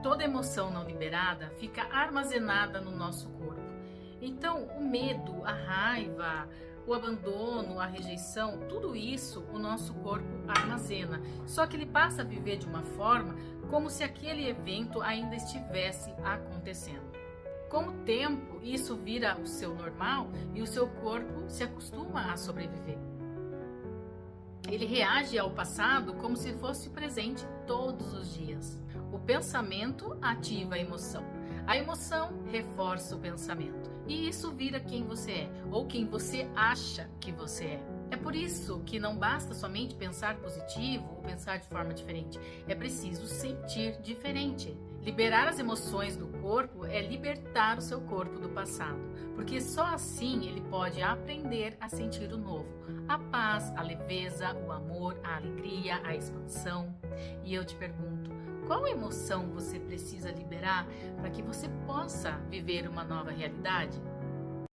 Toda emoção não liberada fica armazenada no nosso corpo. Então, o medo, a raiva, o abandono, a rejeição, tudo isso o nosso corpo armazena. Só que ele passa a viver de uma forma como se aquele evento ainda estivesse acontecendo. Com o tempo, isso vira o seu normal e o seu corpo se acostuma a sobreviver. Ele reage ao passado como se fosse presente todos os dias. O pensamento ativa a emoção. A emoção reforça o pensamento. E isso vira quem você é, ou quem você acha que você é. É por isso que não basta somente pensar positivo ou pensar de forma diferente. É preciso sentir diferente. Liberar as emoções do corpo é libertar o seu corpo do passado, porque só assim ele pode aprender a sentir o novo, a paz, a leveza, o amor, a alegria, a expansão. E eu te pergunto, qual emoção você precisa liberar para que você possa viver uma nova realidade?